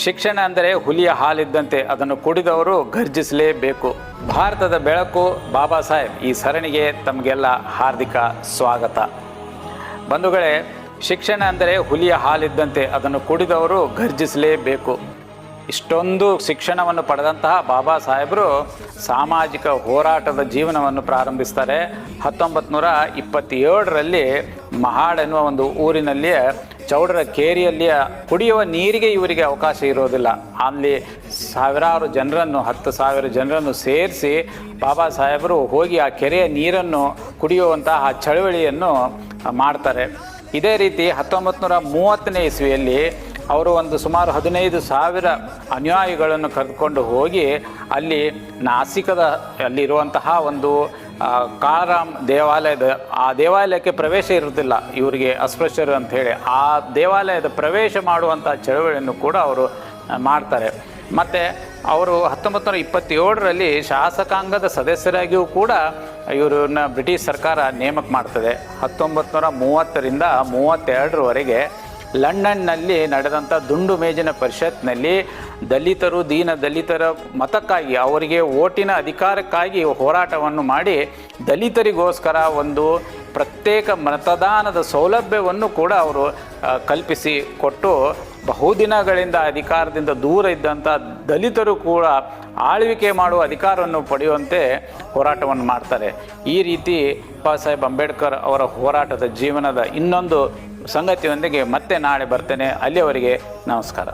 ಶಿಕ್ಷಣ ಅಂದರೆ ಹುಲಿಯ ಹಾಲಿದ್ದಂತೆ, ಅದನ್ನು ಕುಡಿದವರು ಗರ್ಜಿಸಲೇಬೇಕು. ಭಾರತದ ಬೆಳಕು ಬಾಬಾ ಸಾಹೇಬ್ ಈ ಸರಣಿಗೆ ತಮಗೆಲ್ಲ ಹಾರ್ದಿಕ ಸ್ವಾಗತ. ಬಂಧುಗಳೇ, ಶಿಕ್ಷಣ ಅಂದರೆ ಹುಲಿಯ ಹಾಲಿದ್ದಂತೆ, ಅದನ್ನು ಕುಡಿದವರು ಗರ್ಜಿಸಲೇಬೇಕು. ಇಷ್ಟೊಂದು ಶಿಕ್ಷಣವನ್ನು ಪಡೆದಂತಹ ಬಾಬಾ ಸಾಹೇಬರು ಸಾಮಾಜಿಕ ಹೋರಾಟದ ಜೀವನವನ್ನು ಪ್ರಾರಂಭಿಸ್ತಾರೆ. 1927ರಲ್ಲಿ ಮಹಾಡ್ ಎನ್ನುವ ಒಂದು ಊರಿನಲ್ಲಿಯೇ ಚೌಡರ ಕೇರಿಯಲ್ಲಿಯ ಕುಡಿಯುವ ನೀರಿಗೆ ಇವರಿಗೆ ಅವಕಾಶ ಇರೋದಿಲ್ಲ. ಅಲ್ಲಿ ಸಾವಿರಾರು ಜನರನ್ನು 10,000 ಜನರನ್ನು ಸೇರಿಸಿ ಬಾಬಾ ಸಾಹೇಬರು ಹೋಗಿ ಆ ಕೆರೆಯ ನೀರನ್ನು ಕುಡಿಯುವಂತಹ ಚಳವಳಿಯನ್ನು ಮಾಡ್ತಾರೆ. ಇದೇ ರೀತಿ 1930ನೇ ಇಸ್ವಿಯಲ್ಲಿ ಅವರು ಒಂದು ಸುಮಾರು 15,000 ಅನುಯಾಯಿಗಳನ್ನು ಕರೆದುಕೊಂಡು ಹೋಗಿ ಅಲ್ಲಿ ನಾಸಿಕದ ಅಲ್ಲಿರುವಂತಹ ಒಂದು ಕಾಳರಾಮ್ ದೇವಾಲಯದ ಆ ದೇವಾಲಯಕ್ಕೆ ಪ್ರವೇಶ ಇರುವುದಿಲ್ಲ ಇವರಿಗೆ, ಅಸ್ಪೃಶ್ಯರು ಅಂಥೇಳಿ ಆ ದೇವಾಲಯದ ಪ್ರವೇಶ ಮಾಡುವಂಥ ಚಳವಳಿಯನ್ನು ಕೂಡ ಅವರು ಮಾಡ್ತಾರೆ. ಮತ್ತು ಅವರು 1927ರಲ್ಲಿ ಶಾಸಕಾಂಗದ ಸದಸ್ಯರಾಗಿಯೂ ಕೂಡ ಇವರನ್ನ ಬ್ರಿಟಿಷ್ ಸರ್ಕಾರ ನೇಮಕ ಮಾಡ್ತದೆ. 1930ರಿಂದ 32ರವರೆಗೆ ಲಂಡನ್ನಲ್ಲಿ ನಡೆದಂಥ ದುಂಡು ಮೇಜಿನ ಪರಿಷತ್ನಲ್ಲಿ ದಲಿತರು, ದೀನ ದಲಿತರ ಮತಕ್ಕಾಗಿ, ಅವರಿಗೆ ಓಟಿನ ಅಧಿಕಾರಕ್ಕಾಗಿ ಹೋರಾಟವನ್ನು ಮಾಡಿ ದಲಿತರಿಗೋಸ್ಕರ ಒಂದು ಪ್ರತ್ಯೇಕ ಮತದಾನದ ಸೌಲಭ್ಯವನ್ನು ಕೂಡ ಅವರು ಕಲ್ಪಿಸಿ ಕೊಟ್ಟು ಬಹುದಿನಗಳಿಂದ ಅಧಿಕಾರದಿಂದ ದೂರ ಇದ್ದಂಥ ದಲಿತರು ಕೂಡ ಆಳ್ವಿಕೆ ಮಾಡುವ ಅಧಿಕಾರವನ್ನು ಪಡೆಯುವಂತೆ ಹೋರಾಟವನ್ನು ಮಾಡ್ತಾರೆ. ಈ ರೀತಿ ಬಾಬಾ ಸಾಹೇಬ್ ಅಂಬೇಡ್ಕರ್ ಅವರ ಹೋರಾಟದ ಜೀವನದ ಇನ್ನೊಂದು ಸಂಗತಿಯೊಂದಿಗೆ ಮತ್ತೆ ನಾಳೆ ಬರ್ತೇನೆ. ಅಲ್ಲಿಯವರೆಗೆ ನಮಸ್ಕಾರ.